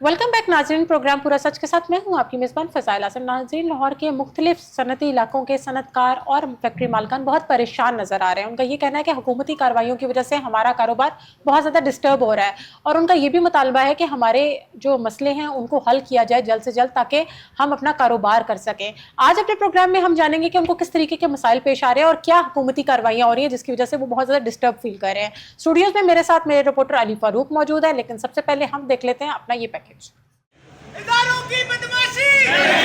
Welcome back नाजरीन। Programme पूरा सच के साथ मैं हूं आपकी मेज़बान फ़ज़ाइल आसिम। नाजरीन, लाहौर के मुख्तलिफ सनती इलाकों के सनतकार और फैक्ट्री मालकान बहुत परेशान नज़र आ रहे हैं। उनका ये कहना है कि हुकूमती कार्रवाइयों की वजह से हमारा कारोबार बहुत ज़्यादा डिस्टर्ब हो रहा है और उनका ये भी मुतालबा है कि हमारे जो मसले हैं उनको हल किया जाए जल्द से जल्द, ताकि हम अपना कारोबार कर सकें। आज अपने प्रोग्राम में हम जानेंगे कि उनको किस तरीके के मसाइल पेश आ रहे हैं और क्या हुकूमती कार्रवाइयाँ हो रही हैं जिसकी वजह से वो बहुत ज़्यादा डिस्टर्ब फील कर रहे हैं। स्टूडियोज़ में मेरे साथ मेरे रिपोर्टर अली फारूक मौजूद है, लेकिन सबसे पहले हम देख लेते हैं अपना ये पैकेज। इदारों की बदमाशी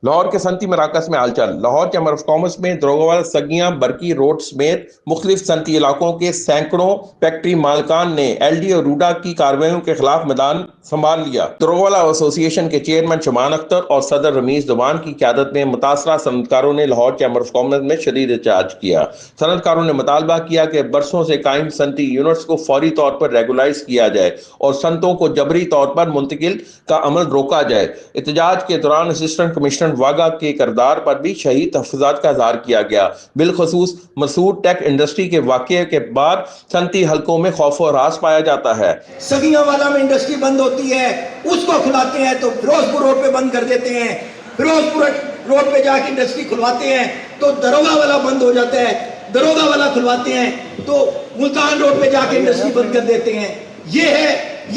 लाहौर के सनती मराकज में हालचाल। लाहौर चैम्बर ऑफ कॉमर्स में दरोगावाला, सगियां, बरकी रोड समेत मुख्तलिफ सनती इलाकों के सैकड़ों फैक्ट्री मालकान ने LD और रूडा की कार्रवाइयों के खिलाफ मैदान संभाल लिया। दरोगावाला एसोसिएशन के चेयरमैन शमान अख्तर और सदर रमीज दवान की क़यादत में मुतासरा सनतकारों ने लाहौर चैम्बर ऑफ कॉमर्स में शदीद एहतजाज किया। सनतकारों ने मुतालबा किया कि बरसों से कायम सनती यूनिट्स को फौरी तौर पर रेगुलाइज किया जाए और सनतों को जबरी तौर पर मुंतकिल का अमल रोका जाए। एहतजाज के दौरान असिस्टेंट कमिश्नर वागा के किरदार पर भी शहीद तहफ़्फ़ुज़ात का इज़हार किया गया। बिलखसूस मसूद टेक इंडस्ट्री के वाक़ये के बाद सनती हलकों में खौफ और हरास पाया जाता है। सगियां वाला में इंडस्ट्री बंद होती है, उसको खुलाते हैं तो फिरोजपुर रोड पे बंद कर देते हैं। फिरोजपुर रोड पे जाके इंडस्ट्री खुलवाते हैं तो दरोगा वाला बंद हो जाता है। दरोगा वाला खुलवाते हैं तो मुल्तान रोड पे जाके इंडस्ट्री बंद कर देते हैं। ये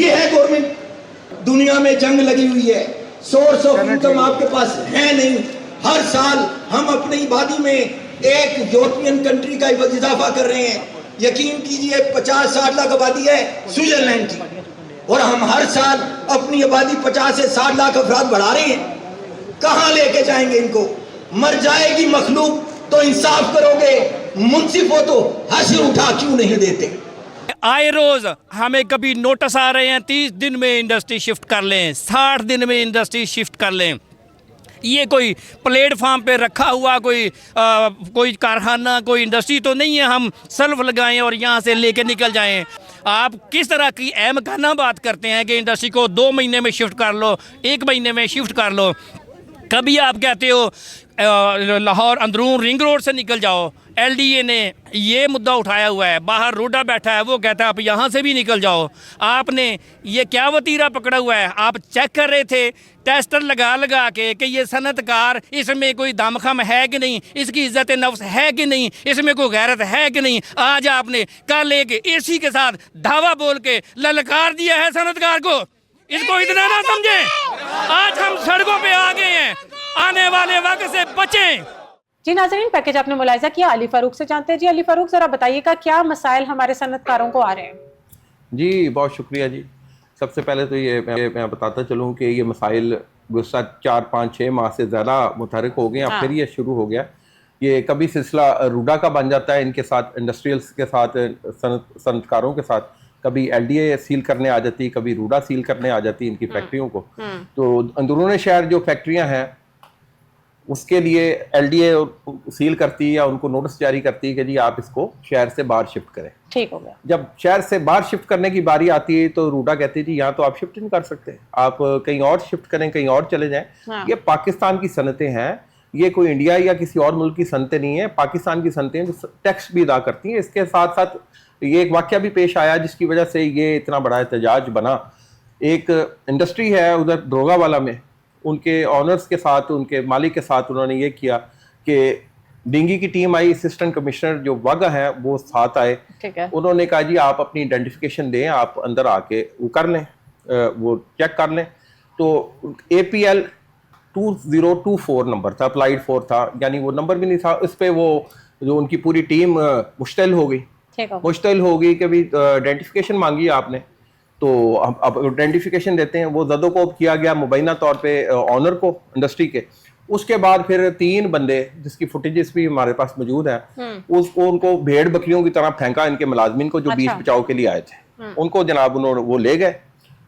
है गवर्नमेंट। दुनिया में जंग लगी हुई है, सोर्स ऑफ इनकम आपके पास है नहीं। हर साल हम अपनी आबादी में एक यूरोपियन कंट्री का इजाफा कर रहे हैं। यकीन कीजिए 50-60 लाख आबादी है स्विट्जरलैंड की, और हम हर साल अपनी आबादी 50 से 60 लाख अफराद बढ़ा रहे हैं। कहां लेके जाएंगे इनको? मर जाएगी मखलूक तो इंसाफ करोगे, मुंसिफ हो तो हश्र उठा क्यों नहीं देते? आए रोज हमें कभी नोटिस आ रहे हैं 30 दिन में इंडस्ट्री शिफ्ट कर लें, 60 दिन में इंडस्ट्री शिफ्ट कर लें। ये कोई प्लेटफार्म पे रखा हुआ कोई कारखाना, कोई इंडस्ट्री तो नहीं है हम सल्फ लगाएं और यहाँ से लेके निकल जाएं। आप किस तरह की अहमकाना बात करते हैं कि इंडस्ट्री को 2 महीने में शिफ्ट कर लो, 1 महीने में शिफ्ट कर लो। कभी आप कहते हो लाहौर अंदरून रिंग रोड से निकल जाओ। LDA ने ये मुद्दा उठाया हुआ है, बाहर रोडा बैठा है, वो कहता है आप यहाँ से भी निकल जाओ। आपने ये क्या वतीरा पकड़ा हुआ है? आप चेक कर रहे थे टेस्टर लगा के कि ये सनतकार, इसमें कोई दमखम है कि नहीं, इसकी इज्जत नफ्स है कि नहीं, इसमें कोई गैरत है कि नहीं। आज आपने कल एक AC के साथ धावा बोल के ललकार दिया है सनतकार को। इसको इतना ना समझे। आज हम सड़कों पे आ गए हैं, आने वाले वक्त से बचें। जी नाज़रीन, पैकेज आपने मुलाहिजा किया। अली फारूक से जानते हैं। जी अली फारूक, जरा बताइएगा क्या मसाइल हमारे सनतकारों को आ रहे हैं? जी बहुत शुक्रिया जी। सबसे पहले तो ये मैं बताता चलूँ कि ये मसाइल गुज़श्ता 4-5-6 माह से ज़्यादा मुतहरिक हो गए हैं। फिर ये शुरू हो गया। ये कभी सिलसिला रूडा का बन जाता है इनके साथ, इंडस्ट्रियल्स के साथ, सनतकारों के साथ। कभी LDA सील करने आ जाती, कभी रूडा सील करने आ जाती इनकी फैक्ट्रियों को। तो अंदरूनी शहर जो फैक्ट्रियां हैं उसके लिए LDA सील करती है या उनको नोटिस जारी करती है कि जी आप इसको शहर से बाहर शिफ्ट करें। ठीक हो गया। जब शहर से बाहर शिफ्ट करने की बारी आती है तो रूडा कहती है जी यहाँ तो आप शिफ्ट नहीं कर सकते, आप कहीं और शिफ्ट करें, कहीं और चले जाएं। हाँ। ये पाकिस्तान की सनतें हैं, ये कोई इंडिया या किसी और मुल्क की सनतें नहीं है, पाकिस्तान की सनतें जो टैक्स भी अदा करती हैं। इसके साथ साथ ये एक वाकया भी पेश आया जिसकी वजह से ये इतना बड़ा एहतजाज बना। एक इंडस्ट्री है उधर दरोगावाला में, उनके ऑनर्स के साथ, उनके मालिक के साथ उन्होंने ये किया कि डिंगी की टीम आई, असिस्टेंट कमिश्नर जो वागा है वो साथ आए। ठीक है। उन्होंने कहा जी आप अपनी आइडेंटिफिकेशन दें, आप अंदर आके वो कर लें, वो चेक कर लें। तो APL 2024 नंबर था, अप्लाइड 4 था, यानी वो नंबर भी नहीं था। इस पर वो जो उनकी पूरी टीम मुश्तल हो गई। मुश्तल हो गई कि भी आइडेंटिफिकेशन मांगी आपने, तो अब आइडेंटिफिकेशन देते हैं। वो जदोकोब किया गया मुबैना तौर पे ऑनर को इंडस्ट्री के। उसके बाद फिर 3 बंदे जिसकी फुटेजेस भी हमारे पास मौजूद है, उसको उनको भेड़ बकरियों की तरह फेंका इनके मुलाजमीन को जो बीच बचाव के लिए आए थे। उनको जनाब उन्होंने वो ले गए।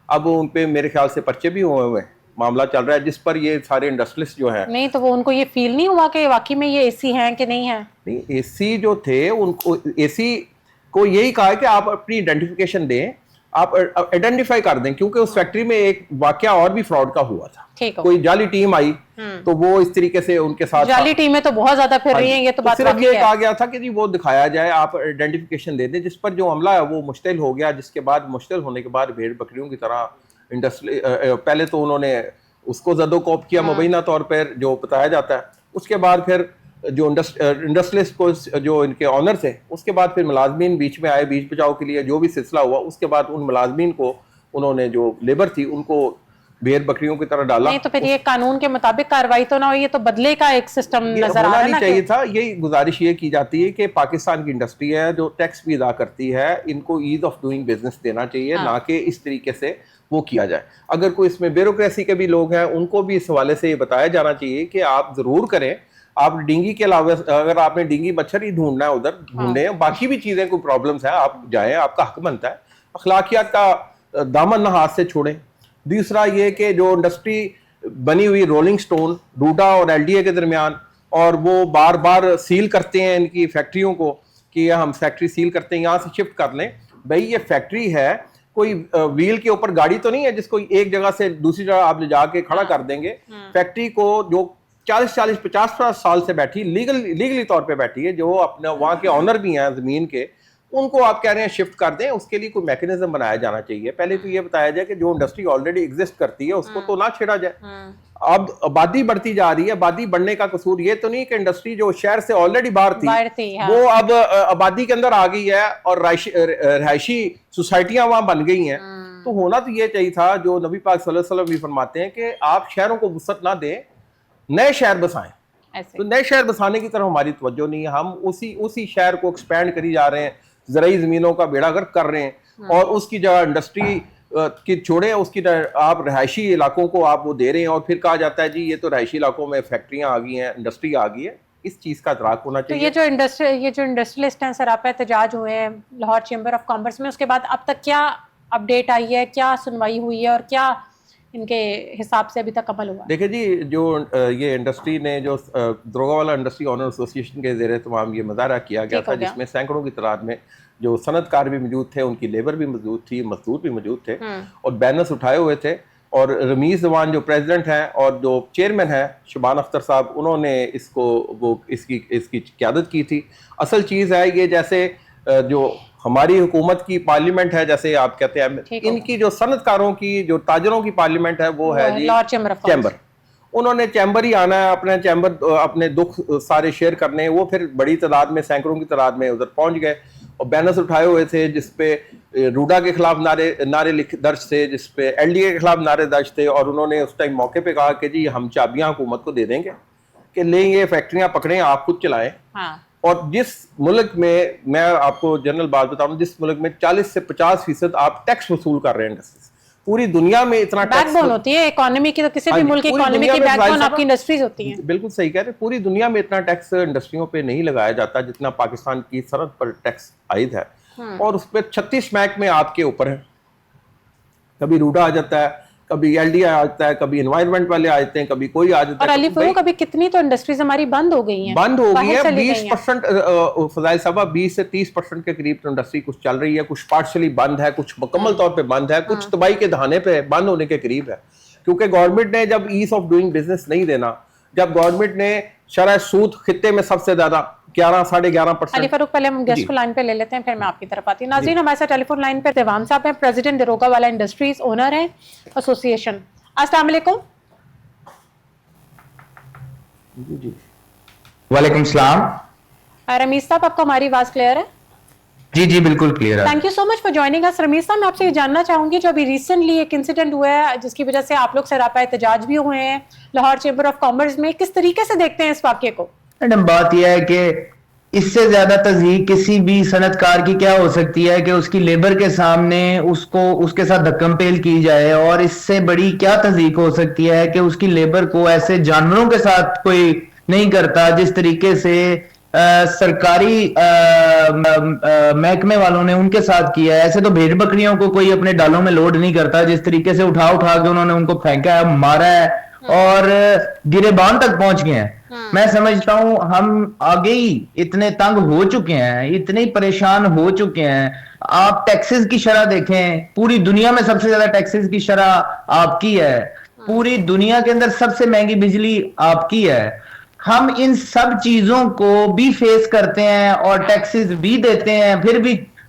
अब उन पे मेरे ख्याल से पर्चे भी हुए हैं, मामला चल रहा है जिस पर ये सारे इंडस्ट्रियलिस्ट जो हैं। नहीं तो वो उनको ये फील नहीं हुआ कि वाकई में ये AC हैं कि नहीं है? नहीं, AC जो थे उनको AC को यही कहा है कि आप अपनी आइडेंटिफिकेशन दें, आप आइडेंटिफाई कर दें, क्योंकि उस फैक्ट्री में एक वाकया और भी फ्रॉड का हुआ था। ठीक हो। कोई जाली टीम आई तो वो इस तरीके से उनके साथ जाली टीमें तो बहुत ज्यादा फिर रही हैं, ये तो बात सिर्फ वाकई ये है। कहा गया था कि जी वो दिखाया जाए, आप आइडेंटिफिकेशन दे दें, जिस पर जो हमला है वो मुश्तिल हो गया, जिसके बाद मुश्तिल होने के बाद भेड़ बकरियों की तरह इंडस्ट्री पहले तो उन्होंने उसको जदोकोप किया मुबैना तौर पर जो बताया जाता है, उसके बाद फिर जो इंडस्ट्रियलिस्ट को जो इनके ऑनर थे, उसके बाद फिर मुलाजमीन बीच में आए बीच बचाव के लिए, जो भी सिलसिला हुआ उसके बाद उन मुलाजमीन को उन्होंने जो लेबर थी उनको भेड़ बकरियों की तरह डाला। नहीं तो फिर ये कानून के मुताबिक कार्रवाई तो ना हो, ये तो बदले का एक सिस्टम नजर आ रहा है ना। चाहिए था, यही गुजारिश ये की जाती है कि पाकिस्तान की इंडस्ट्री है जो टैक्स भी अदा करती है, इनको ईज ऑफ डूइंग बिजनेस देना चाहिए, ना कि इस तरीके से वो किया जाए। अगर कोई इसमें ब्यूरोक्रेसी के भी लोग हैं उनको भी इस हवाले से ये बताया जाना चाहिए कि आप जरूर करें, आप डिंगी के अलावा अगर आपने डिंगी मच्छर ही ढूंढना है उधर ढूंढे, बाकी भी चीजें कोई प्रॉब्लम्स है आप जाएं, आपका हक बनता है। अखलाकियात का दामन ना हाथ से छोड़ें। दूसरा ये कि जो इंडस्ट्री बनी हुई रोलिंग स्टोन रूडा और एलडीए के दरमियान, और वो बार बार सील करते हैं इनकी फैक्ट्रियों को कि हम फैक्ट्री सील करते हैं, यहाँ से शिफ्ट कर लें। भाई ये फैक्ट्री है, कोई व्हील के ऊपर गाड़ी तो नहीं है जिसको एक जगह से दूसरी जगह आप ले जाके खड़ा कर देंगे। फैक्ट्री को जो 40-50 साल से बैठी लीगली तौर पे बैठी है, जो अपने वहाँ के ऑनर भी हैं जमीन के, उनको आप कह रहे हैं शिफ्ट कर दें, उसके लिए कोई मैकेनिज्म बनाया जाना चाहिए। पहले तो ये बताया जाए कि जो इंडस्ट्री ऑलरेडी एग्जिस्ट करती है उसको तो ना छेड़ा जाए। अब आबादी बढ़ती जा रही है, आबादी बढ़ने का कसूर ये तो नहीं कि इंडस्ट्री जो शहर से ऑलरेडी बाहर थी हाँ। वो अब आबादी के अंदर आ गई है और रहायशी सोसाइटियां वहां बन गई हैं। तो होना तो ये चाहिए था, जो नबी पाक सल्लल्लाहु अलैहि वसल्लम भी फरमाते हैं कि आप शहरों को वुसअत ना दें, नए शहर बसाएं। तो नए शहर बसाने की तरफ हमारी तवज्जो नहीं है, हम उसी शहर को एक्सपेंड करी जा रहे हैं, ज़राई ज़मीनों का बेड़ा गर्क कर रहे हैं, और उसकी जगह इंडस्ट्री की छोड़े, उसकी आप रहायशी इलाकों को आप वो दे रहे हैं, और फिर कहा जाता है जी ये तो रहायशी इलाकों में फैक्ट्रियां आ गई हैं, इंडस्ट्री आ गई है। इस चीज़ का इदराक होना चाहिए। तो ये जो इंडस्ट्रियलिस्ट हैं सरापा एहतजाज हुए हैं लाहौर चैम्बर ऑफ कॉमर्स में, उसके बाद अब तक क्या अपडेट आई है, क्या सुनवाई हुई है और क्या इनके हिसाब से अभी तक अमल हुआ? देखिए जी, जो ये इंडस्ट्री ने जो दरोगावाला इंडस्ट्री ऑनर एसोसिएशन के ज़ेरे तमाम ये मुजाहरा किया गया था, जिसमें सैकड़ों की तादाद में जो सनतकार भी मौजूद थे, उनकी लेबर भी मौजूद थी, मजदूर भी मौजूद थे, और बैनर्स उठाए हुए थे। और रमीज़ जवान जो प्रेसिडेंट हैं और जो चेयरमैन हैं शबान अख्तर साहब, उन्होंने इसकी क़यादत की थी। असल चीज़ है ये, जैसे जो हमारी हुकूमत की पार्लियामेंट है, जैसे आप कहते हैं, इनकी जो सनतकारों की जो ताजरों की पार्लियामेंट है वो है जी चैम्बर। उन्होंने चैम्बर ही आना है, अपने चैम्बर अपने दुख सारे शेयर करने। वो फिर बड़ी तादाद में, सैकड़ों की तादाद में उधर पहुंच गए और बैनर्स उठाए हुए थे जिसपे रूडा के खिलाफ नारे दर्ज थे, जिसपे एलडीए के खिलाफ नारे दर्ज थे। और उन्होंने उस टाइम मौके पे कहा कि जी हम चाबियां हुकूमत को दे देंगे कि लेंगे, फैक्ट्रियां पकड़ें, आप खुद चलाएं। और जिस मुल्क में, मैं आपको जनरल बात बताऊं, जिस मुल्क में 40 से 50% आप टैक्स वसूल कर रहे हैं इंडस्ट्रीज, पूरी दुनिया में इतना बैकबोन होती है इकोनॉमी की, तो किसी भी मुल्क की इकोनॉमी की बैकबोन आपकी इंडस्ट्रीज होती हैं। बिल्कुल सही कह रहे हैं, पूरी दुनिया में इतना टैक्स इंडस्ट्रियों पे नहीं लगाया जाता जितना पाकिस्तान की सनत पर टैक्स आयद है। और उस पर 36 महकमे आपके ऊपर है। कभी रूडा आ जाता है, कभी एलडीए आ जाता है, कभी एनवायरनमेंट वाले आ जाते हैं, कभी कोई आ जाता है। और अली फरूक, अभी कितनी तो इंडस्ट्रीज हमारी बंद हो गई हैं, बंद हो गई है। 20% फजाइल साहब, 20 से 30% के करीब तो इंडस्ट्री कुछ चल रही है, कुछ पार्शली बंद है, कुछ मुकम्मल तौर पे बंद है, कुछ तबाही के दहाने पे बंद होने के करीब है। क्योंकि गवर्नमेंट ने जब ईज ऑफ डूइंग बिजनेस नहीं देना, जब गवर्नमेंट ने शरह सूद खित्ते में सबसे ज्यादा 11-11.5%। अली फरूक, पहले हम गेस्ट को लाइन पे ले लेते हैं, फिर मैं आपकी तरफ आती हूँ। नाज़रीन, हमारे साथ टेलीफोन लाइन पे देवान साहब हैं, प्रेसिडेंट दरोगावाला इंडस्ट्रीज, ओनर हैं एसोसिएशन। अस्सलाम वालेकुम। जी वालेकुम सलाम। रमीज साहब, आपको हमारी आवाज क्लियर है? जी जी बिल्कुल क्लियर है। Thank you so much for joining us. Rameez साहब, मैं आपसे ये जानना चाहूंगी, जो अभी रिसेंटली एक इंसिडेंट हुआ है जिसकी वजह से आप लोग सरापा एहतजाज भी हुए हैं लाहौर चैम्बर ऑफ कॉमर्स में, किस तरीके से देखते हैं इस वाक्य को? मैडम, बात यह है कि इससे ज्यादा तज़यीक किसी भी सनतकार की क्या हो सकती है कि उसकी लेबर के सामने उसके साथ धक्कम पेल की जाए, और इससे बड़ी क्या तज़यीक हो सकती है कि उसकी लेबर को ऐसे जानवरों के साथ कोई नहीं करता जिस तरीके से सरकारी महकमे वालों ने उनके साथ किया है। ऐसे तो भेड़ बकरियों को कोई अपने डालों में लोड नहीं करता जिस तरीके से उठा के उन्होंने उनको फेंका है, मारा है और गिरेबान तक पहुंच गए हैं। मैं समझता हूं हम आगे ही इतने तंग हो चुके हैं, इतने ही परेशान हो चुके हैं। आप टैक्सेस की शरह देखें, पूरी दुनिया में सबसे ज्यादा टैक्सेस की शरह आपकी है, पूरी दुनिया के अंदर सबसे महंगी बिजली आपकी है। हम इन सब चीजों को भी फेस करते हैं और टैक्सेस भी देते हैं,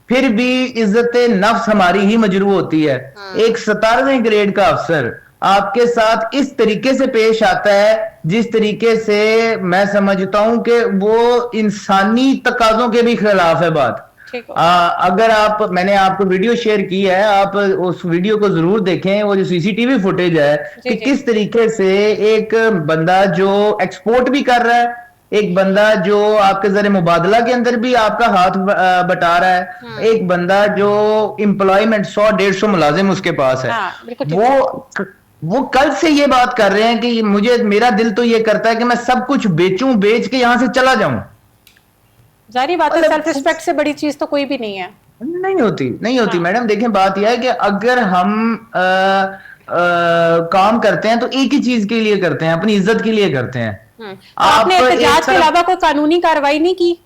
फिर भी इज्जत नफ्स हमारी ही मजरू होती है। एक 17वें ग्रेड का अफसर आपके साथ इस तरीके से पेश आता है जिस तरीके से मैं समझता हूं कि वो इंसानी तकाजों के भी खिलाफ है बात। अगर मैंने आपको वीडियो शेयर की है, आप उस वीडियो को जरूर देखें। वो जो सीसीटीवी फुटेज है कि किस तरीके से एक बंदा जो एक्सपोर्ट भी कर रहा है, एक बंदा जो आपके जरिए मुबादला के अंदर भी आपका हाथ बटा रहा है, एक बंदा जो एम्प्लॉयमेंट 100-150 मुलाजिम उसके पास है, वो कल से ये बात कर रहे हैं कि मेरा दिल तो ये करता है कि मैं सब कुछ बेच के यहां से चला जाऊं। जारी बात है, सेल्फ रिस्पेक्ट से बड़ी चीज तो कोई भी नहीं है। नहीं होती मैडम। देखें, बात यह है कि अगर हम काम करते हैं तो एक ही चीज के लिए करते हैं, अपनी इज्जत के लिए करते हैं। आपने एहतजाज के अलावा कोई कानूनी कार्रवाई नहीं की?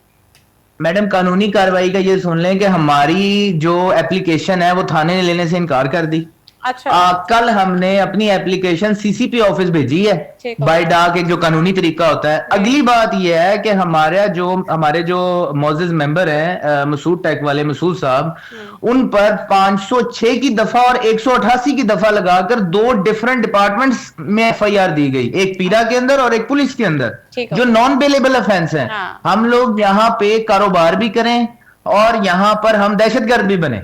मैडम, कानूनी कार्रवाई का ये सुन लें कि हमारी जो एप्लीकेशन है वो थाने ने लेने से इनकार कर दी। अच्छा। कल हमने अपनी एप्लीकेशन सीसीपी ऑफिस भेजी है बाय डाक, एक जो कानूनी तरीका होता है। अगली बात यह है कि हमारे जो मौजूद मेंबर हैं मसूद टेक वाले मसूद साहब, उन पर 506 की दफा और 188 की दफा लगाकर 2 डिफरेंट डिपार्टमेंट्स में एफआईआर दी गई, एक पीरा के अंदर और एक पुलिस के अंदर, जो नॉन बेलेबल ऑफेंस है। हम लोग यहाँ पे कारोबार भी करें और यहाँ पर हम दहशतगर्द भी बने।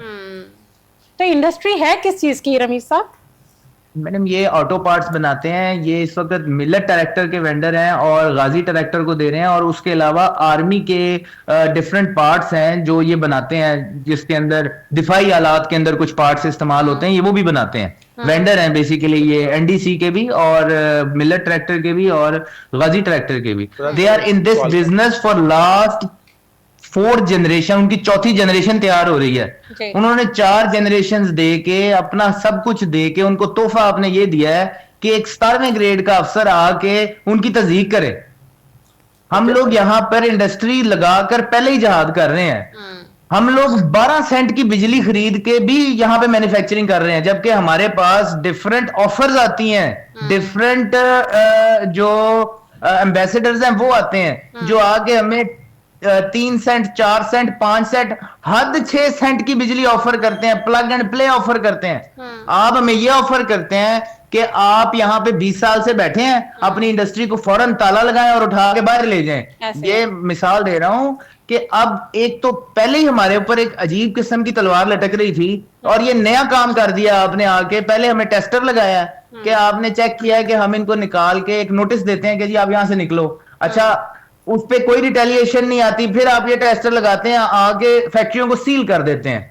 तो इंडस्ट्री है किस चीज की रमीज साहब? मैडम, ये ऑटो पार्ट्स बनाते हैं। ये इस वक्त मिलेट ट्रैक्टर के वेंडर हैं और गाजी ट्रैक्टर को दे रहे हैं, और उसके अलावा आर्मी के डिफरेंट पार्ट्स हैं जो ये बनाते हैं, जिसके अंदर दिफाई आलात के अंदर कुछ पार्ट्स इस्तेमाल होते हैं, ये वो भी बनाते हैं। वेंडर हैं बेसिकली ये एनडीसी के भी और मिलेट ट्रैक्टर के भी और गाजी ट्रैक्टर के भी। They are in this business for last 4 generation, उनकी 4थी जनरेशन तैयार हो रही है। उन्होंने 4 जनरेशन दे के, अपना सब कुछ दे के, उनको तोहफा आपने ये दिया है कि एक 17वें ग्रेड का अफसर आके उनकी तस्दीक करे। हम लोग यहाँ पर इंडस्ट्री लगाकर पहले ही जहाद कर रहे हैं। हम लोग 12 सेंट की बिजली खरीद के भी यहाँ पे मैन्युफैक्चरिंग कर रहे हैं, जबकि हमारे पास डिफरेंट ऑफर्स आती हैं, डिफरेंट जो एम्बेसडर्स हैं वो आते हैं, जो आके हमें 3 सेंट, 4 सेंट, 5 सेंट, हद 6 सेंट की बिजली ऑफर करते हैं, प्लग एंड प्ले ऑफर करते हैं। आप हमें ये ऑफर करते हैं कि आप यहाँ पे 20 साल से बैठे हैं, अपनी इंडस्ट्री को फौरन ताला लगाएं और उठा के बाहर ले जाएं। ये मिसाल दे रहा हूं कि अब एक तो पहले ही हमारे ऊपर एक अजीब किस्म की तलवार लटक रही थी, और ये नया काम कर दिया आपने आके। पहले हमें टेस्टर लगाया कि आपने चेक किया कि हम इनको निकाल के एक नोटिस देते हैं कि जी आप यहां से निकलो। अच्छा, उस पे कोई रिटेलिएशन नहीं आती, फिर आप ये टेस्टर लगाते हैं, आगे फैक्ट्रियों को सील कर देते हैं।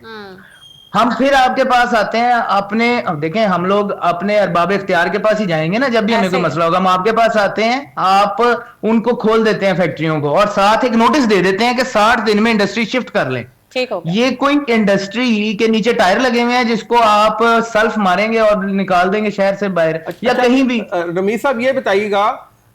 हम फिर आपके पास आते हैं अपने, अब देखें, हम लोग अपने अरबाब इख्तियार के पास ही जाएंगे ना जब भी हमें कोई मसला होगा। हम आपके पास आते हैं, आप उनको खोल देते हैं फैक्ट्रियों को, और साथ एक नोटिस दे देते हैं कि 60 दिन में इंडस्ट्री शिफ्ट कर लें। ये कोई इंडस्ट्री के नीचे टायर लगे हुए हैं जिसको आप सेल्फ मारेंगे और निकाल देंगे शहर से बाहर या कहीं भी। रमीज साहब, ये बताइएगा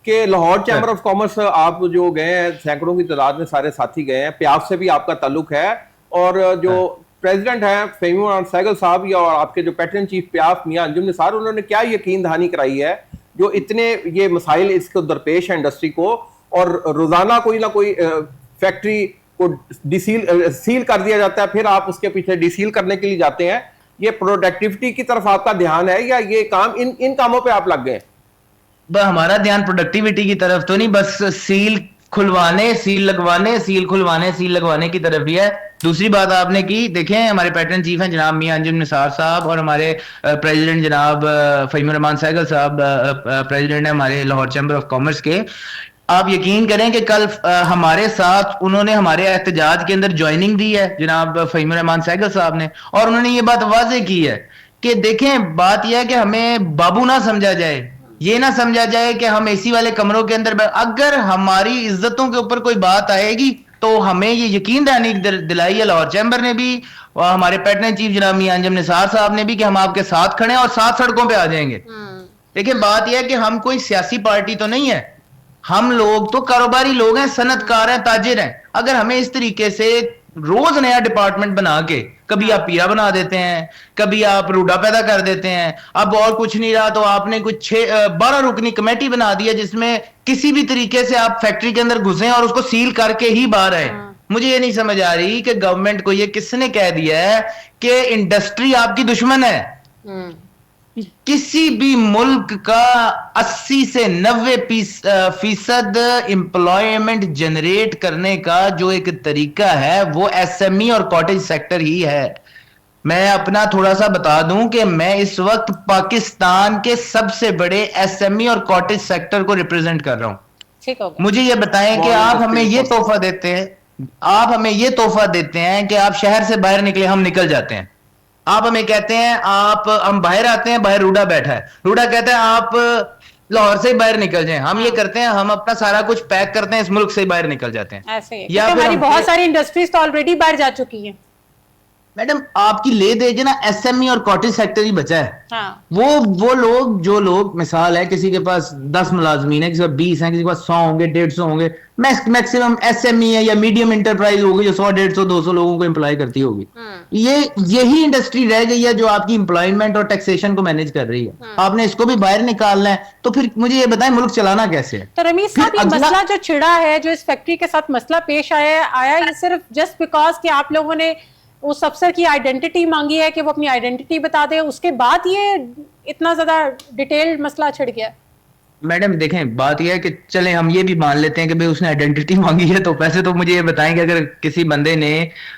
कि लाहौर चैम्बर ऑफ कॉमर्स आप जो गए हैं, सैकड़ों की तादाद में सारे साथी गए हैं, प्याफ से भी आपका ताल्लुक है, और जो प्रेसिडेंट हैं फहीम उर सहगल साहब या और आपके जो पैटर्न चीफ प्याफ मियां अंजुम निसार, उन्होंने क्या यकीन दहानी कराई है जो इतने ये मसाइल इसको दरपेश है इंडस्ट्री को, और रोजाना कोई ना कोई फैक्ट्री को सील कर दिया जाता है, फिर आप उसके पीछे डिसील करने के लिए जाते हैं। ये प्रोडक्टिविटी की तरफ आपका ध्यान है या ये काम इन कामों पे आप लग गए? हमारा ध्यान प्रोडक्टिविटी की तरफ तो नहीं, बस सील खुलवाने, सील लगवाने, सील खुलवाने, सील लगवाने की तरफ ही है। दूसरी बात आपने की, देखें हमारे पैटर्न चीफ हैं जनाब मियां अंजुम निसार साहब, और हमारे प्रेसिडेंट जनाब फहीम रहमान सहगल साहब प्रेसिडेंट है हमारे लाहौर चैम्बर ऑफ कॉमर्स के। आप यकीन करें कि कल हमारे साथ उन्होंने हमारे एहतजाज के अंदर ज्वाइनिंग दी है जनाब फहीम रहमान सहगल साहब ने, और उन्होंने ये बात वाज़ेह की है कि देखें, बात यह है कि हमें बाबू ना समझा जाए, ये ना समझा जाए कि हम एसी वाले कमरों के अंदर, अगर हमारी इज्जतों के ऊपर कोई बात आएगी तो हमें ये यकीन दिलाई है लाहौर चैम्बर ने भी और हमारे पैटर्न चीफ जनाब मियां अंजुम निसार साहब ने भी कि हम आपके साथ खड़े हैं और साथ सड़कों पे आ जाएंगे। देखिए, बात यह है कि हम कोई सियासी पार्टी तो नहीं है, हम लोग तो कारोबारी लोग हैं, सनतकार हैं, ताजिर हैं। अगर हमें इस तरीके से रोज नया डिपार्टमेंट बना के, कभी आप पीरा बना देते हैं, कभी आप रूडा पैदा कर देते हैं, अब और कुछ नहीं रहा तो आपने कुछ 12 रुकनी कमेटी बना दी है जिसमें किसी भी तरीके से आप फैक्ट्री के अंदर घुसे और उसको सील करके ही बाहर आए। मुझे ये नहीं समझ आ रही कि गवर्नमेंट को ये किसने कह दिया है कि इंडस्ट्री आपकी दुश्मन है। किसी भी मुल्क का 80 से 90% एम्प्लॉयमेंट जनरेट करने का जो एक तरीका है वो एसएमई और कॉटेज सेक्टर ही है। मैं अपना थोड़ा सा बता दूं कि मैं इस वक्त पाकिस्तान के सबसे बड़े एसएमई और कॉटेज सेक्टर को रिप्रेजेंट कर रहा हूं। ठीक हो गया। मुझे ये बताएं कि आप हमें ये तोहफा देते हैं, आप हमें ये तोहफा देते हैं कि आप शहर से बाहर निकले, हम निकल जाते हैं। आप हमें कहते हैं हम बाहर आते हैं, बाहर रूडा बैठा है, रूडा कहता है आप लाहौर से बाहर निकल जाएं। हम ये करते हैं, हम अपना सारा कुछ पैक करते हैं, इस मुल्क से बाहर निकल जाते हैं। ऐसे ही है, हमारी बहुत सारी इंडस्ट्रीज तो ऑलरेडी बाहर जा चुकी हैं। मैडम आपकी ले देगी ना, एसएमई और कॉटेज सेक्टर ही बचा है। हाँ। वो लोग, जो लोग, मिसाल है किसी के पास 10 मुलाजमीन है, किसी के पास 20 है, किसी के पास 100 होंगे, 150 होंगे, मैक्सिमम एसएमई है या मीडियम इंटरप्राइज होगी जो 100, 150, 200 लोगों को एम्प्लॉय करती होगी। यही इंडस्ट्री रह गई है जो आपकी एम्प्लॉयमेंट और टैक्सेशन को मैनेज कर रही है। आपने इसको भी बाहर निकालना है, तो फिर मुझे ये बताएं मुल्क चलाना कैसे है? तो रमीज साहब, ये मसला जो छिड़ा है, जो इस फैक्ट्री के साथ मसला पेश आया ये सिर्फ जस्ट बिकॉज कि आप लोगों ने उस अफसर की आइडेंटिटी मांगी है कि वो अपनी आइडेंटिटी बता दे, उसके बाद ये इतना ज्यादा डिटेल्ड मसला छिड़ गया? मैडम देखें, बात यह है कि चलें हम ये भी मान लेते हैं कि भाई उसने आइडेंटिटी मांगी है, तो वैसे तो मुझे ये बताएं कि अगर किसी बंदे ने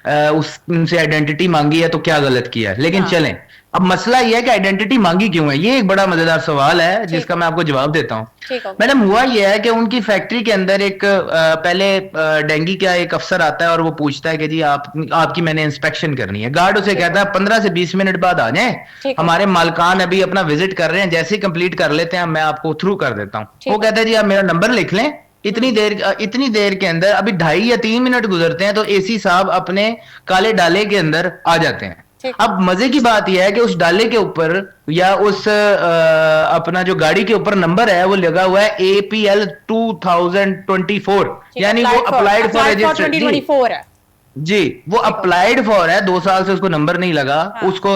उनसे आइडेंटिटी मांगी है तो क्या गलत किया है। लेकिन चलें, अब मसला यह है कि आइडेंटिटी मांगी क्यों है, ये एक बड़ा मजेदार सवाल है जिसका मैं आपको जवाब देता हूँ। मैडम हुआ यह है कि उनकी फैक्ट्री के अंदर एक पहले डेंगी का एक अफसर आता है और वो पूछता है कि जी आपकी मैंने इंस्पेक्शन करनी है। गार्ड उसे कहता है 15 से 20 मिनट बाद आ जाएं, हमारे मालकान अभी अपना विजिट कर रहे हैं, जैसे ही कंप्लीट कर लेते हैं मैं आपको थ्रू कर देता हूँ। वो कहता है जी आप मेरा नंबर लिख लें, इतनी देर के अंदर, अभी 2.5 या 3 मिनट गुजरते हैं तो एसी साहब अपने काले डाले के अंदर आ जाते हैं। अब मजे की बात यह है कि उस डाले के ऊपर या उस अपना जो गाड़ी के ऊपर नंबर है वो लगा हुआ है APL 2024, यानी वो अप्लाइड फॉर रजिस्ट्रेशन है जी, वो अप्लाइड फॉर है। 2 साल से उसको नंबर नहीं लगा। उसको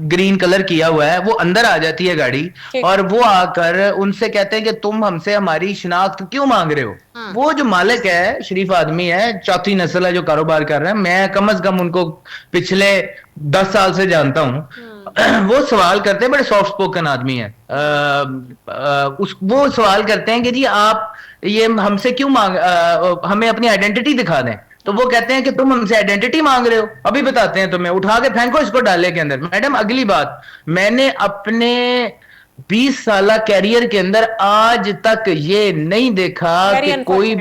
ग्रीन कलर किया हुआ है। वो अंदर आ जाती है गाड़ी और वो आकर उनसे कहते हैं कि तुम हमसे हमारी शिनाख्त क्यों मांग रहे हो। वो जो मालिक है, शरीफ आदमी है, 4थी नस्ल है जो कारोबार कर रहे हैं, मैं कम से कम उनको पिछले 10 साल से जानता हूं। वो सवाल करते हैं, बड़े सॉफ्ट स्पोकन आदमी है। वो सवाल करते हैं कि जी आप ये हमसे क्यों हमें अपनी आइडेंटिटी दिखा दें। तो वो कहते हैं कि तुम हमसे आइडेंटिटी मांग रहे हो, अभी बताते हैं तुम्हें, उठा के फेंको इसको डाले के अंदर। मैडम अगली बात, मैंने अपने 20 साल कैरियर के अंदर आज तक ये नहीं देखा कि कोई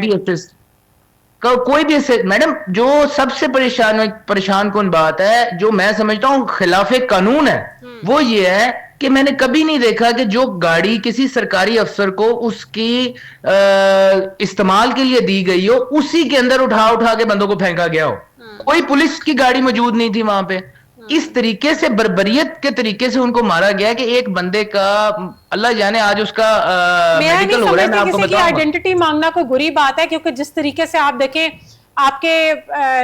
भी ऐसे मैडम, जो सबसे परेशान कौन बात है जो मैं समझता हूं खिलाफे कानून है, वो ये है कि मैंने कभी नहीं देखा कि जो गाड़ी किसी सरकारी अफसर को उसकी इस्तेमाल के लिए दी गई हो, उसी के अंदर उठा के बंदों को फेंका गया हो। कोई पुलिस की गाड़ी मौजूद नहीं थी वहां पे। इस तरीके से बर्बरियत के तरीके से उनको मारा गया कि एक बंदे का अल्लाह जाने आज उसका मेडिकल हो रहा है। मैं आपको बताऊंगा, आइडेंटिटी मांगना कोई बुरी बात है, क्योंकि जिस तरीके से आप देखें आपके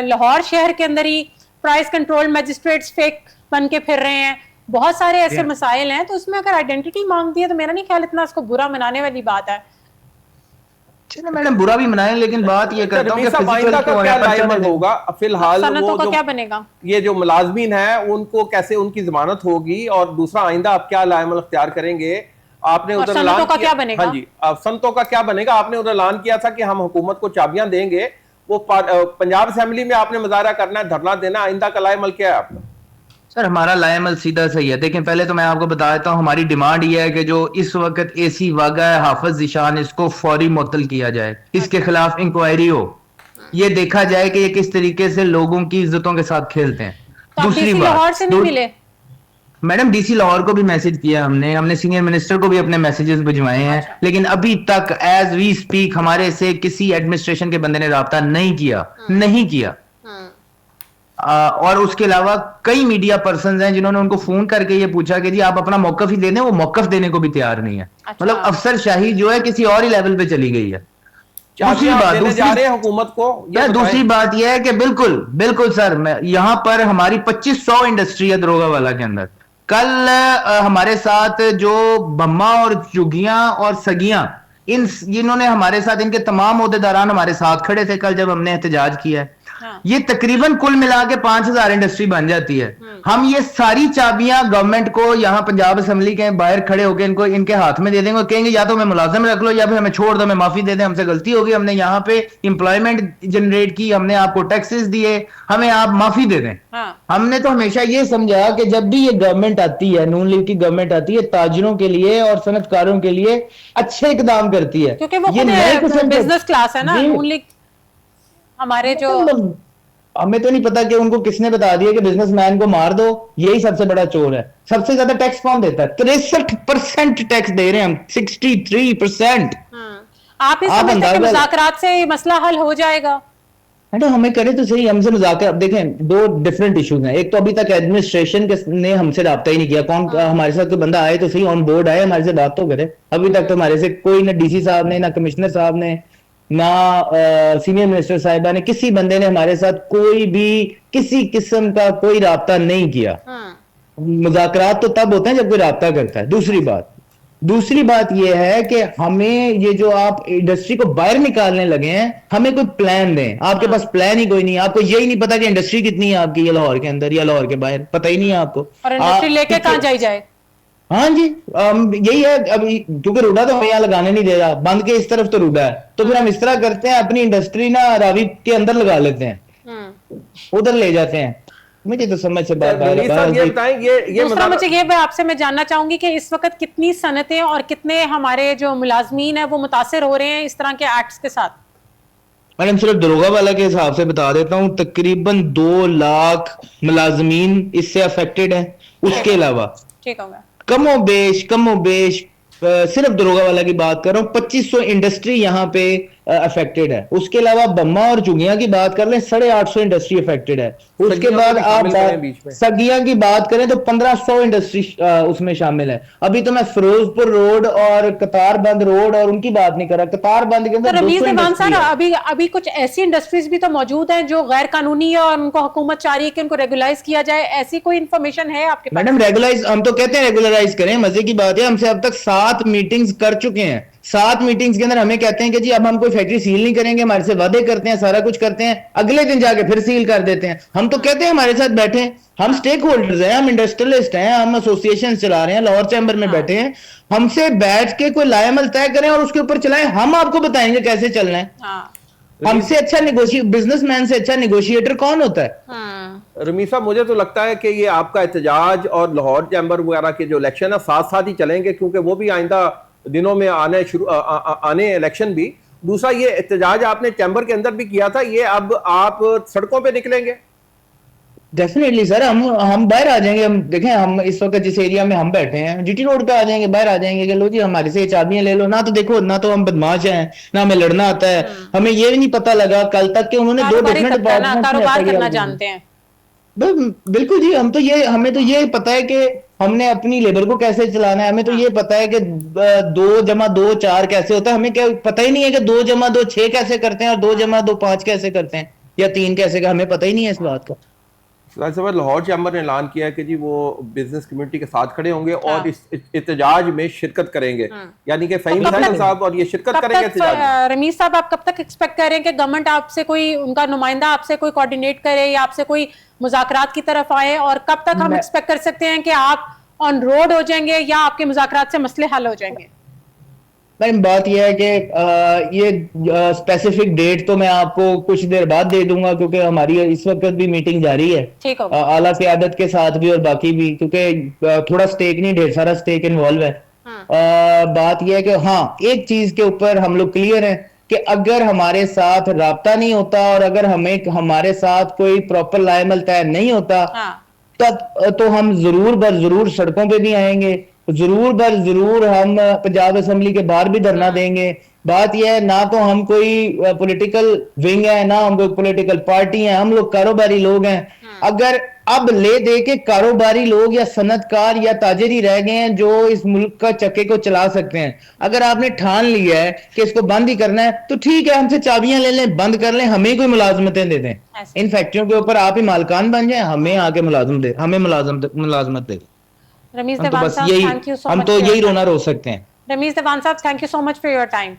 लाहौर शहर के अंदर ही प्राइस कंट्रोल मैजिस्ट्रेट्स फेक बन के फिर रहे हैं, बहुत सारे ऐसे मसाइल हैं। तो उसमें अगर आइडेंटिटी मांग दी है तो मेरा नहीं ख्याल इतना उसको बुरा मनाने वाली बात है। चलो मैडम बुरा भी मनाएं, लेकिन बात ये करता हूं कि आइंदा का क्या लाएमल होगा फिलहाल, सनतों का क्या बनेगा, ये जो मुलाजमीन है उनको कैसे उनकी जमानत होगी, और दूसरा आइंदा आप क्या लाएमल इख्तियार करेंगे। आपने उधर ऐलान किया, क्या बनेगा? हाँ जी, सनतों का क्या बनेगा? आपने उधर ऐलान किया था कि हम हुकूमत को चाबियां देंगे, वो पंजाब असेंबली में आपने मुजाहरा करना है, धरना देना, आइंदा का लाएमल क्या है आपका? सर हमारा लाएमल सीधा सही है। देखिए पहले तो मैं आपको बता देता हूं, हमारी डिमांड ये है कि जो इस वक्त एसी वागा है हाफिज ज़ीशान, इसको फौरी मुअत्तल किया जाए, इसके खिलाफ इंक्वायरी हो, ये देखा जाए कि ये किस तरीके से लोगों की इज्जतों के साथ खेलते हैं। तो दूसरी बात, लाहौर से नहीं मिले मैडम, डीसी लाहौर को भी मैसेज किया हमने सीनियर मिनिस्टर को भी अपने मैसेजेस भिजवाए हैं। लेकिन अभी तक एज वी स्पीक हमारे से किसी एडमिनिस्ट्रेशन के बंदे ने राब्ता नहीं किया। और उसके अलावा कई मीडिया पर्सन हैं जिन्होंने उनको फोन करके ये पूछा कि जी आप अपना मौकफ ही दे दें, वो मौकफ देने को भी तैयार नहीं है। अच्छा। मतलब अफसरशाही जो है किसी और ही लेवल पे चली गई है। दूसरी बात जा रहे हैं हुकूमत को, दूसरी बात यह है कि बिल्कुल बिल्कुल सर, मैं यहाँ पर हमारी 2500 इंडस्ट्री है दरोगावाला के अंदर। कल हमारे साथ जो बम्मा और चुगियां और सगियां, जिन्होंने हमारे साथ, इनके तमाम ओहदेदारान हमारे साथ खड़े थे कल जब हमने एहतजाज किया है। हाँ। ये तकरीबन कुल मिला के 5000 इंडस्ट्री बन जाती है। हम ये सारी चाबियां गवर्नमेंट को यहाँ पंजाब असेंबली के बाहर खड़े होकर इनको इनके हाथ में दे देंगे और कहेंगे या तो हमें मुलाजिम रख लो या फिर हमें छोड़ दो, हमें माफी दे दें, हमसे गलती होगी, हमने यहाँ पे एम्प्लॉयमेंट जनरेट की, हमने आपको टैक्सेस दिए, हमें आप माफी दे दें। हाँ। हमने तो हमेशा ये समझा कि जब भी ये गवर्नमेंट आती है, नून लीग की गवर्नमेंट आती है, ताजिरों के लिए और सनतकारों के लिए अच्छे इकदाम करती है, क्योंकि वो बिजनेस क्लास है ना नून लीग। हमारे जो हमें तो नहीं पता कि उनको किसने बता दिया कि बिजनेसमैन को मार दो, यही सबसे बड़ा चोर है। सबसे ज्यादा टैक्स कौन देता है? 63% टैक्स दे रहे हैं हम, 63%। आप इस समझते हैं कि मुज़ाकरात से ये मसला हल हो जाएगा? मैडम हमें करे तो सही, हमसे मुज़ाकरा। देखें, दो डिफरेंट इश्यूज हैं। एक तो अभी तक एडमिनिस्ट्रेशन ने हमसे राब्ता ही नहीं किया। कौन हमारे साथ कोई बंदा आए तो सही, ऑन बोर्ड आए, हमारे से बात तो करे। अभी तक तो हमारे से कोई, ना डीसी साहब ने, ना कमिश्नर साहब ने, ना सीनियर मिनिस्टर साहिबा ने, किसी बंदे ने हमारे साथ कोई भी किसी किस्म का कोई राब्ता नहीं किया। मुज़ाकरात तो तब होते हैं जब कोई राब्ता करता है। दूसरी बात यह है कि हमें ये जो आप इंडस्ट्री को बाहर निकालने लगे हैं, हमें कोई प्लान दें। आपके पास प्लान ही कोई नहीं, आपको यही नहीं पता कि इंडस्ट्री कितनी है आपकी, ये लाहौर के अंदर या लाहौर के बाहर, पता ही नहीं है आपको। और इंडस्ट्री लेके कहां जाई जाए? हाँ जी, यही है। अभी क्योंकि रूडा तो हमें यहाँ लगाने नहीं दे रहा, बंद के इस तरफ तो रूडा है, तो फिर हम इस तरह करते हैं, अपनी इंडस्ट्री ना रावी के अंदर लगा लेते हैं, उधर ले जाते हैं। मुझे तो समझ से बात दूसरा मुझे ये आपसे मैं जानना चाहूंगी कि इस वक्त कितनी सनतें और कितने हमारे जो मुलाजमीन है वो मुतासिर हो रहे हैं इस तरह के एक्ट्स के साथ? मैडम सिर्फ दरोगा वाला के हिसाब से बता देता हूँ, तकरीबन 2 लाख मुलाजमीन इससे अफेक्टेड है। उसके अलावा ठीक होगा, कमो बेश सिर्फ दरोगा वाला की बात कर रहा हूँ, 2500 इंडस्ट्री यहाँ पे अफेक्टेड है। उसके अलावा बम्मा और चुगिया की बात कर लें, 850 इंडस्ट्री अफेक्टेड है। उसके बाद आप सगिया की बात करें तो 1500 इंडस्ट्री उसमें शामिल है। अभी तो मैं फिरोजपुर रोड और कतार बंद रोड और उनकी बात नहीं कर रहा, कतार बंद के अंदर अभी कुछ ऐसी इंडस्ट्रीज भी तो मौजूद हैं जो गैर कानूनी है और उनको हुकूमत चाह रही है कि उनको रेगुलाइज किया जाए। ऐसी कोई इन्फॉर्मेशन है आपके पास? मैडम रेगुलाइज हम तो कहते हैं रेगुलराइज करें, मजे की बात है। हमसे अब तक 7 मीटिंग्स कर चुके हैं। 7 मीटिंग्स के अंदर हमें कहते हैं कि जी अब हम कोई फैक्ट्री सील नहीं करेंगे, हमारे से वादे करते हैं, सारा कुछ करते हैं, अगले दिन जाके फिर सील कर देते हैं। हम तो कहते हैं हमारे साथ बैठे, हम स्टेक होल्डर्स हैं, हम इंडस्ट्रियलिस्ट हैं, हम एसोसिएशन चला रहे हैं, लाहौर चैम्बर में बैठे हैं, हमसे बैठ के कोई लाएमल तय करें और उसके ऊपर चलाएं। हम आपको बताएंगे कैसे चलना है। हमसे अच्छा बिजनेसमैन से अच्छा नेगोशिएटर कौन होता है? रमीसा, मुझे तो लगता है कि ये आपका एहतजाज और लाहौर चैम्बर वगैरह के जो इलेक्शन है साथ साथ ही चलेंगे, क्योंकि वो भी आइंदा दिनों में आने इलेक्शन भी। दूसरा, ये एहतजाज आपने चैम्बर के अंदर भी किया था, ये अब आप सड़कों पे निकलेंगे? डेफिनेटली सर, हम बाहर आ जाएंगे। हम देखें, हम इस वक्त जिस एरिया में हम बैठे हैं, जीटी रोड पे आ जाएंगे, बाहर आ जाएंगे कि लो जी हमारे से चाबियां ले लो। ना तो देखो, ना तो हम बदमाश हैं, ना हमें लड़ना आता है। हमें ये भी नहीं पता लगा कल तक कि उन्होंने 2 डिफरेंट कारोबार करना जानते हैं। बिल्कुल जी, हमें तो ये पता है कि हमने अपनी लेबर को कैसे चलाना है। हमें तो ये पता है कि 2 + 2 4 कैसे होता है। हमें क्या पता ही नहीं है कि 2 + 2 6 कैसे करते हैं और 2 + 2 5 कैसे करते हैं या 3 कैसे का, हमें पता ही नहीं है इस बात का। लाहौर चैम्बर ने ऐलान किया है कि जी वो बिजनेस कम्युनिटी के साथ खड़े होंगे और इस एहतजाज में शिरकत करेंगे, यानी कि फहीम साहब और ये शिरकत करेंगे एहतजाज में। रमीज साहब, आप कब तक एक्सपेक्ट कर रहे हैं कि गवर्नमेंट आपसे कोई, उनका नुमाइंदा आपसे कोई कोऑर्डिनेट करे या आपसे कोई मुज़ाकरात की तरफ आए, और कब तक हम एक्सपेक्ट कर सकते हैं कि आप ऑन रोड हो जाएंगे या आपके मुज़ाकरात से मसले हल हो जाएंगे? मैम बात यह है कि ये स्पेसिफिक डेट तो मैं आपको कुछ देर बाद दे दूंगा, क्योंकि हमारी इस वक्त भी मीटिंग जारी है आला क़यादत के साथ भी और बाकी भी, क्योंकि थोड़ा स्टेक नहीं, ढेर सारा स्टेक इन्वॉल्व है। बात यह है कि हाँ, एक चीज के ऊपर हम लोग क्लियर हैं कि अगर हमारे साथ राब्ता नहीं होता और अगर हमारे साथ कोई प्रॉपर लाएमल तय नहीं होता, तब तो हम जरूर सड़कों पे भी आएंगे, जरूर हम पंजाब असेंबली के बाहर भी धरना देंगे, बात यह है, ना तो हम कोई पॉलिटिकल विंग है, ना हम कोई पॉलिटिकल पार्टी है, हम लोग कारोबारी लोग हैं। अगर अब ले दे के कारोबारी लोग या सनतकार या ताजिर ही रह गए हैं जो इस मुल्क का चक्के को चला सकते हैं। अगर आपने ठान लिया है कि इसको बंद ही करना है तो ठीक है, हमसे चाबियां ले लें, बंद कर लें, हमें कोई मुलाजमतें दे दें, इन फैक्ट्रियों के ऊपर आप ही मालकान बन जाएं, हमें आके हमें मुलाजमत दे। रमीज हम तो देवान बस साहब, यही थैंक यू सो हम मच तो यही रोना रो सकते हैं। रमीज देवान साहब, thank you so much for your time.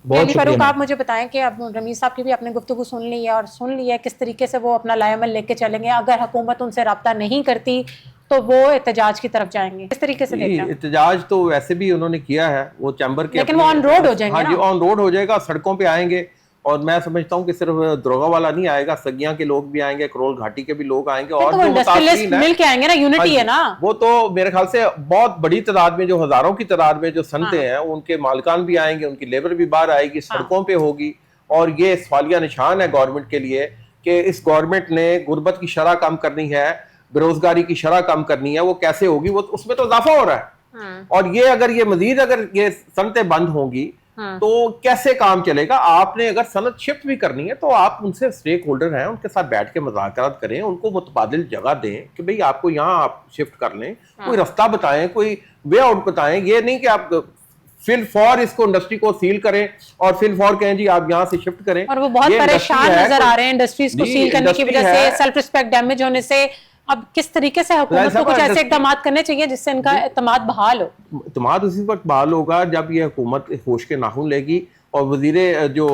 बहुत फारूक, आप मुझे बताएं कि अब रमीज साहब की भी आपने गुफ्तगू सुन ली है और सुन लिया है किस तरीके से वो अपना लाएमल लेके चलेंगे। अगर हुकूमत उनसे रब्ता नहीं करती तो वो एहतजाज की तरफ जाएंगे, किस तरीके से देखते हैं? एहतजाज तो वैसे भी उन्होंने किया है, वो चैम्बर के, लेकिन वो ऑन रोड हो जाएंगे। हाँ जी, ऑन रोड हो जाएगा, सड़कों पे आएंगे। और मैं समझता हूँ कि सिर्फ दरोगा वाला नहीं आएगा, सगिया के लोग भी आएंगे, करोल घाटी के भी लोग आएंगे, और तो इंडस्ट्रियलिस्ट मिल के आएंगे ना, यूनिटी है ना। वो तो मेरे ख्याल से बहुत बड़ी तादाद में, जो हजारों की तादाद में जो सनते हैं, उनके मालकान भी आएंगे, उनकी लेबर भी बाहर आएगी, सड़कों पे होगी। और ये सवालिया निशान है गवर्नमेंट के लिए कि इस गवर्नमेंट ने गुर्बत की शरह कम करनी है, बेरोजगारी की शरह कम करनी है। वो कैसे होगी? वो उसमें तो इजाफा हो रहा है। और ये अगर ये मजीद अगर ये सनतें बंद होंगी तो कैसे काम चलेगा? आपने अगर सनत शिफ्ट भी करनी है तो आप उनसे स्टेक होल्डर हैं, उनके साथ बैठ के मुज़ाकरात करें, उनको मुतबादिल जगह दें कि भाई आपको यहाँ आप शिफ्ट कर लें, कोई रास्ता बताएं, कोई वे आउट बताएं। ये नहीं कि आप फिल फॉर इसको इंडस्ट्री को सील करें और फिल फॉर कहें जी आप यहाँ से शिफ्ट करें। और वो बहुत परेशान नजर आ रहे हैं इंडस्ट्रीज को सील करने की वजह से, सेल्फ रिस्पेक्ट डैमेज होने से। अब किस तरीके से हुकूमत को कुछ ऐसे इकदाम करने चाहिए जिससे इनका एतमाद बहाल हो? एतमाद उसी वक्त बहाल होगा जब ये हुकूमत होश के नाखून लेगी और वजीरे जो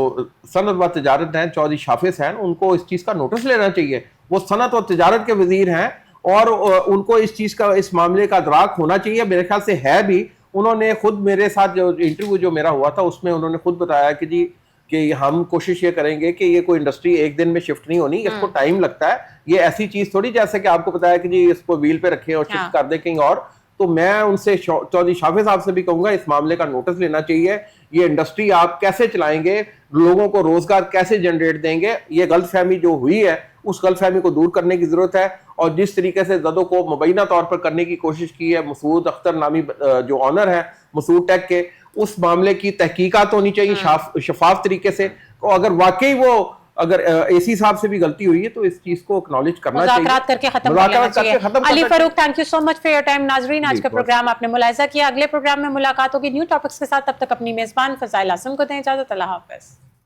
सनत व तजारत हैं चौधरी शाफिज हैं, उनको इस चीज़ का नोटिस लेना चाहिए। वो सनत व तजारत के वजीर हैं और उनको इस चीज़ का, इस मामले का अदराक होना चाहिए। मेरे ख्याल से है भी। उन्होंने खुद मेरे साथ जो इंटरव्यू जो मेरा हुआ था उसमें उन्होंने खुद बताया कि जी कि हम कोशिश ये करेंगे कि ये कोई इंडस्ट्री एक दिन में शिफ्ट नहीं होनी, इसको टाइम लगता है। ये ऐसी चीज थोड़ी जैसे कि आपको बताया कि जी इसको व्हील पे रखें और शिफ्ट कर दें कहीं और। तो मैं उनसे चौधरी शाफिज साहब से भी कहूंगा इस मामले का नोटिस लेना चाहिए। ये इंडस्ट्री आप कैसे चलाएंगे, लोगों को रोजगार कैसे जनरेट देंगे? ये गलतफहमी जो हुई है उस गलतफहमी को दूर करने की जरूरत है। और जिस तरीके से जदों को मुबैना तौर पर करने की कोशिश की है, मसूद अख्तर नामी जो ऑनर है मसूद टेक के, उस मामले की तहकीकात होनी चाहिए शफाफ तरीके से। तो अगर वाकई वो अगर एसी साहब से भी गलती हुई है तो इस चीज को एक्नॉलेज करना चाहिए, मुज़ाकरात करके खत्म करना चाहिए। Ali Farooq, thank you so much for your time. नाजरीन, आज का प्रोग्राम आपने मुलाहिजा किया। अगले प्रोग्राम में मुलाकात होगी न्यू टॉपिक्स के साथ। तब तक अपनी मेजबान फजाइल आसिम को दें इजाजत। अल्लाह हाफिज।